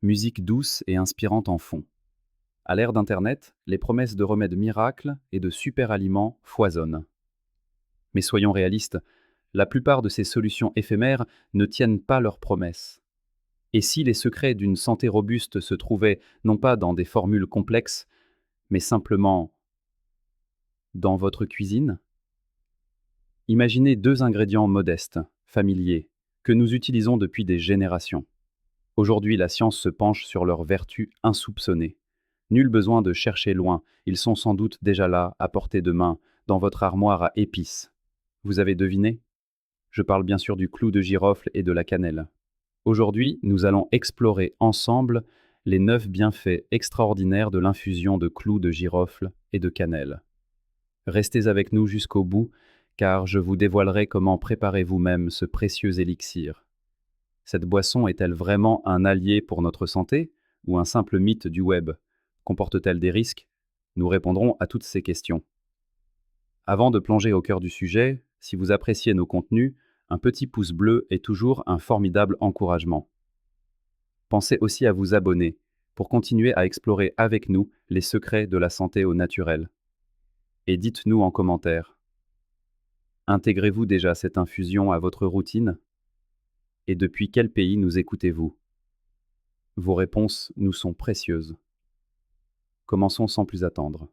musique douce et inspirante en fond. À l'ère d'Internet, les promesses de remèdes miracles et de super aliments foisonnent. Mais soyons réalistes, la plupart de ces solutions éphémères ne tiennent pas leurs promesses. Et si les secrets d'une santé robuste se trouvaient non pas dans des formules complexes, mais simplement dans votre cuisine? Imaginez deux ingrédients modestes, familiers, que nous utilisons depuis des générations. Aujourd'hui, la science se penche sur leurs vertus insoupçonnées. Nul besoin de chercher loin, ils sont sans doute déjà là, à portée de main, dans votre armoire à épices. Vous avez deviné? Je parle bien sûr du clou de girofle et de la cannelle. Aujourd'hui, nous allons explorer ensemble les 9 bienfaits extraordinaires de l'infusion de clous de girofle et de cannelle. Restez avec nous jusqu'au bout, car je vous dévoilerai comment préparer vous-même ce précieux élixir. Cette boisson est-elle vraiment un allié pour notre santé ou un simple mythe du web? Comporte-t-elle des risques? Nous répondrons à toutes ces questions. Avant de plonger au cœur du sujet, si vous appréciez nos contenus, un petit pouce bleu est toujours un formidable encouragement. Pensez aussi à vous abonner pour continuer à explorer avec nous les secrets de la santé au naturel. Et dites-nous en commentaire, intégrez-vous déjà cette infusion à votre routine? Et depuis quel pays nous écoutez-vous? Vos réponses nous sont précieuses. Commençons sans plus attendre.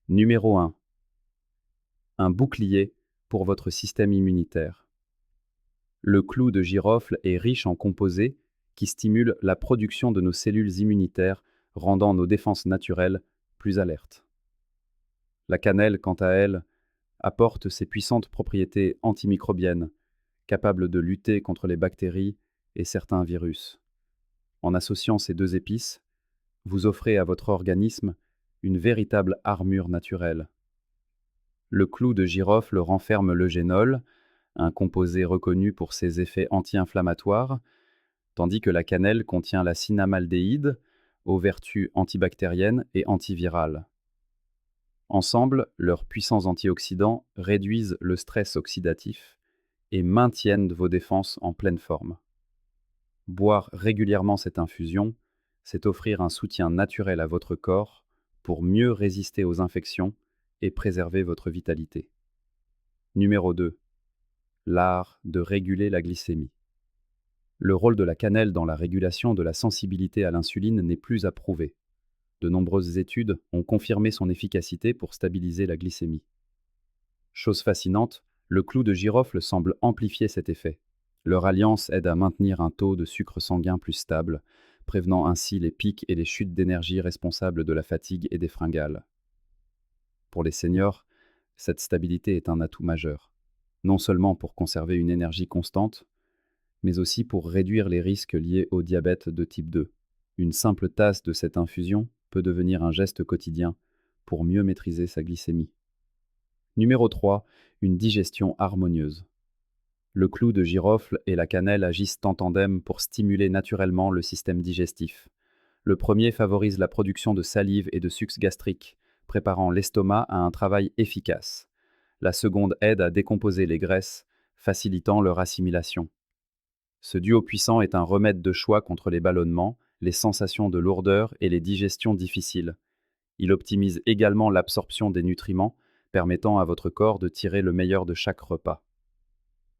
Numéro 1. Un bouclier pour votre système immunitaire. Le clou de girofle est riche en composés qui stimulent la production de nos cellules immunitaires, rendant nos défenses naturelles plus alertes. La cannelle, quant à elle, apporte ses puissantes propriétés antimicrobiennes, capables de lutter contre les bactéries et certains virus. En associant ces deux épices, vous offrez à votre organisme une véritable armure naturelle. Le clou de girofle renferme l'eugénol, un composé reconnu pour ses effets anti-inflammatoires, tandis que la cannelle contient la cinnamaldéhyde, aux vertus antibactériennes et antivirales. Ensemble, leurs puissants antioxydants réduisent le stress oxydatif et maintiennent vos défenses en pleine forme. Boire régulièrement cette infusion, c'est offrir un soutien naturel à votre corps pour mieux résister aux infections et préserver votre vitalité. Numéro 2. L'art de réguler la glycémie. Le rôle de la cannelle dans la régulation de la sensibilité à l'insuline n'est plus à prouver. De nombreuses études ont confirmé son efficacité pour stabiliser la glycémie. Chose fascinante, le clou de girofle semble amplifier cet effet. Leur alliance aide à maintenir un taux de sucre sanguin plus stable, prévenant ainsi les pics et les chutes d'énergie responsables de la fatigue et des fringales. Pour les seniors, cette stabilité est un atout majeur, non seulement pour conserver une énergie constante, mais aussi pour réduire les risques liés au diabète de type 2. Une simple tasse de cette infusion peut devenir un geste quotidien pour mieux maîtriser sa glycémie. Numéro 3. Une digestion harmonieuse. Le clou de girofle et la cannelle agissent en tandem pour stimuler naturellement le système digestif. Le premier favorise la production de salive et de sucs gastriques, préparant l'estomac à un travail efficace. La seconde aide à décomposer les graisses, facilitant leur assimilation. Ce duo puissant est un remède de choix contre les ballonnements, les sensations de lourdeur et les digestions difficiles. Il optimise également l'absorption des nutriments, permettant à votre corps de tirer le meilleur de chaque repas.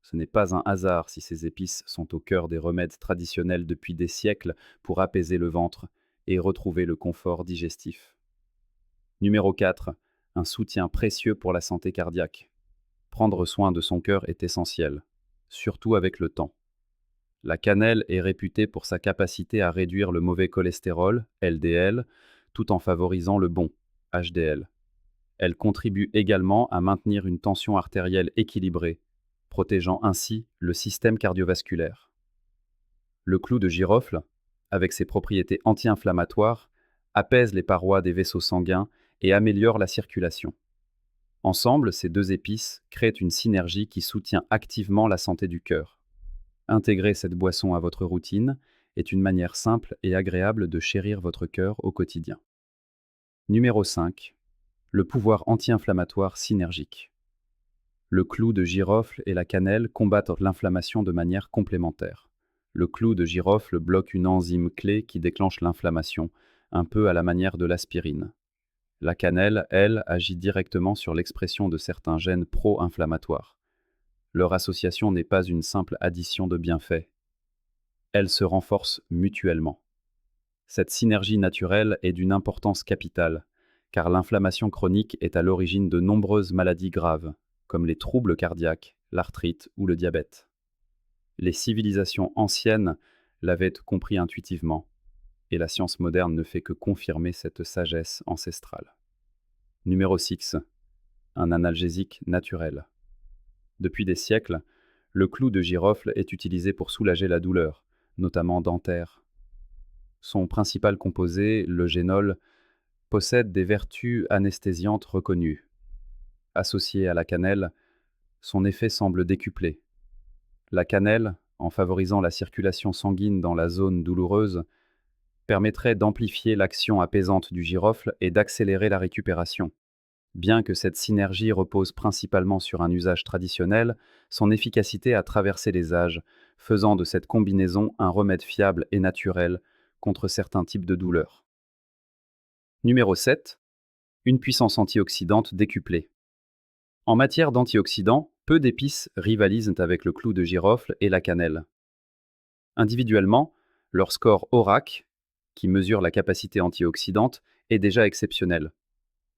Ce n'est pas un hasard si ces épices sont au cœur des remèdes traditionnels depuis des siècles pour apaiser le ventre et retrouver le confort digestif. Numéro 4. Un soutien précieux pour la santé cardiaque. Prendre soin de son cœur est essentiel, surtout avec le temps. La cannelle est réputée pour sa capacité à réduire le mauvais cholestérol, LDL, tout en favorisant le bon, HDL. Elle contribue également à maintenir une tension artérielle équilibrée, protégeant ainsi le système cardiovasculaire. Le clou de girofle, avec ses propriétés anti-inflammatoires, apaise les parois des vaisseaux sanguins et améliore la circulation. Ensemble, ces deux épices créent une synergie qui soutient activement la santé du cœur. Intégrer cette boisson à votre routine est une manière simple et agréable de chérir votre cœur au quotidien. Numéro 5. Le pouvoir anti-inflammatoire synergique. Le clou de girofle et la cannelle combattent l'inflammation de manière complémentaire. Le clou de girofle bloque une enzyme clé qui déclenche l'inflammation, un peu à la manière de l'aspirine. La cannelle, elle, agit directement sur l'expression de certains gènes pro-inflammatoires. Leur association n'est pas une simple addition de bienfaits. Elles se renforcent mutuellement. Cette synergie naturelle est d'une importance capitale, car l'inflammation chronique est à l'origine de nombreuses maladies graves, comme les troubles cardiaques, l'arthrite ou le diabète. Les civilisations anciennes l'avaient compris intuitivement, et la science moderne ne fait que confirmer cette sagesse ancestrale. Numéro 6. Un analgésique naturel. Depuis des siècles, le clou de girofle est utilisé pour soulager la douleur, notamment dentaire. Son principal composé, le génol, possède des vertus anesthésiantes reconnues. Associé à la cannelle, son effet semble décuplé. La cannelle, en favorisant la circulation sanguine dans la zone douloureuse, permettrait d'amplifier l'action apaisante du girofle et d'accélérer la récupération. Bien que cette synergie repose principalement sur un usage traditionnel, son efficacité a traversé les âges, faisant de cette combinaison un remède fiable et naturel contre certains types de douleurs. Numéro 7. Une puissance antioxydante décuplée. En matière d'antioxydants, peu d'épices rivalisent avec le clou de girofle et la cannelle. Individuellement, leur score ORAC, qui mesure la capacité antioxydante, est déjà exceptionnel.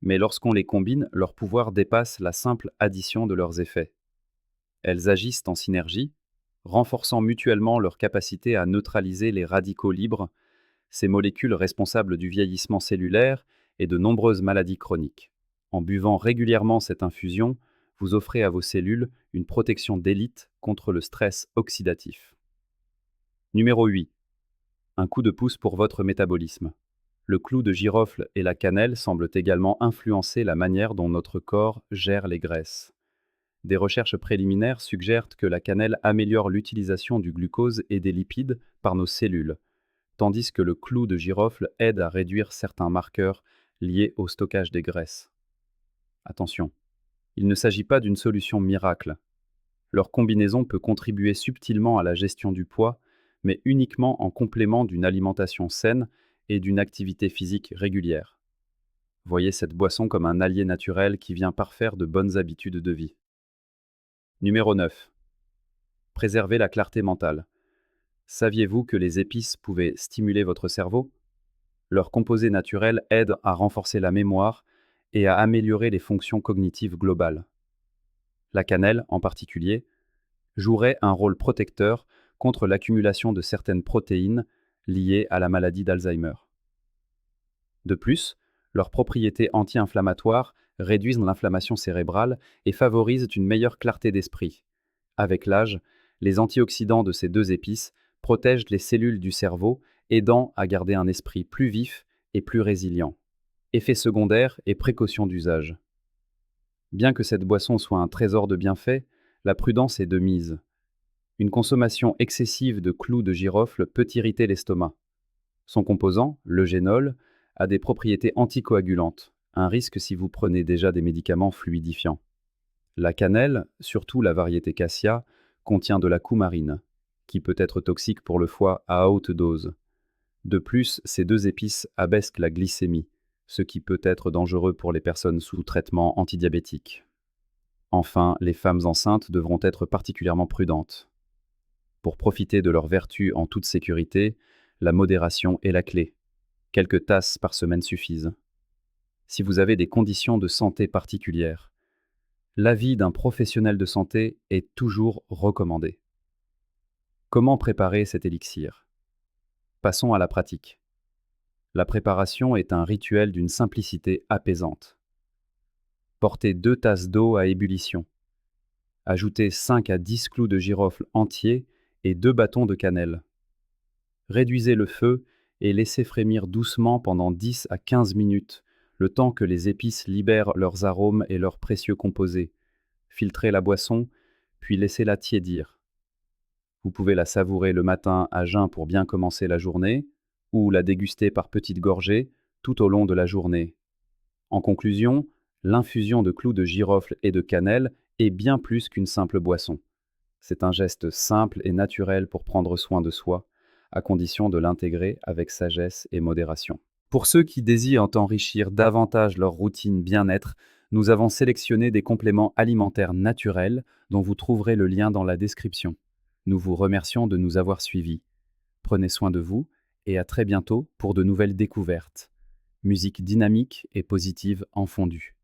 Mais lorsqu'on les combine, leur pouvoir dépasse la simple addition de leurs effets. Elles agissent en synergie, renforçant mutuellement leur capacité à neutraliser les radicaux libres, ces molécules responsables du vieillissement cellulaire et de nombreuses maladies chroniques. En buvant régulièrement cette infusion, vous offrez à vos cellules une protection d'élite contre le stress oxydatif. Numéro 8. Un coup de pouce pour votre métabolisme. Le clou de girofle et la cannelle semblent également influencer la manière dont notre corps gère les graisses. Des recherches préliminaires suggèrent que la cannelle améliore l'utilisation du glucose et des lipides par nos cellules, tandis que le clou de girofle aide à réduire certains marqueurs liés au stockage des graisses. Attention, il ne s'agit pas d'une solution miracle. Leur combinaison peut contribuer subtilement à la gestion du poids, mais uniquement en complément d'une alimentation saine et d'une activité physique régulière. Voyez cette boisson comme un allié naturel qui vient parfaire de bonnes habitudes de vie. Numéro 9. Préserver la clarté mentale. Saviez-vous que les épices pouvaient stimuler votre cerveau? Leurs composés naturels aident à renforcer la mémoire et à améliorer les fonctions cognitives globales. La cannelle, en particulier, jouerait un rôle protecteur contre l'accumulation de certaines protéines liées à la maladie d'Alzheimer. De plus, leurs propriétés anti-inflammatoires réduisent l'inflammation cérébrale et favorisent une meilleure clarté d'esprit. Avec l'âge, les antioxydants de ces deux épices protègent les cellules du cerveau, aidant à garder un esprit plus vif et plus résilient. Effets secondaires et précautions d'usage. Bien que cette boisson soit un trésor de bienfaits, la prudence est de mise. Une consommation excessive de clous de girofle peut irriter l'estomac. Son composant, le génol, a des propriétés anticoagulantes, un risque si vous prenez déjà des médicaments fluidifiants. La cannelle, surtout la variété cassia, contient de la coumarine, qui peut être toxique pour le foie à haute dose. De plus, ces deux épices abaissent la glycémie, ce qui peut être dangereux pour les personnes sous traitement antidiabétique. Enfin, les femmes enceintes devront être particulièrement prudentes. Pour profiter de leurs vertus en toute sécurité, la modération est la clé. Quelques tasses par semaine suffisent. Si vous avez des conditions de santé particulières, l'avis d'un professionnel de santé est toujours recommandé. Comment préparer cet élixir? Passons à la pratique. La préparation est un rituel d'une simplicité apaisante. Portez 2 tasses d'eau à ébullition. Ajoutez 5 à 10 clous de girofle entiers et 2 bâtons de cannelle. Réduisez le feu et laissez frémir doucement pendant 10 à 15 minutes, le temps que les épices libèrent leurs arômes et leurs précieux composés. Filtrez la boisson, puis laissez-la tiédir. Vous pouvez la savourer le matin à jeun pour bien commencer la journée, ou la déguster par petites gorgées tout au long de la journée. En conclusion, l'infusion de clous de girofle et de cannelle est bien plus qu'une simple boisson. C'est un geste simple et naturel pour prendre soin de soi, à condition de l'intégrer avec sagesse et modération. Pour ceux qui désirent enrichir davantage leur routine bien-être, nous avons sélectionné des compléments alimentaires naturels dont vous trouverez le lien dans la description. Nous vous remercions de nous avoir suivis. Prenez soin de vous et à très bientôt pour de nouvelles découvertes. Musique dynamique et positive en fondu.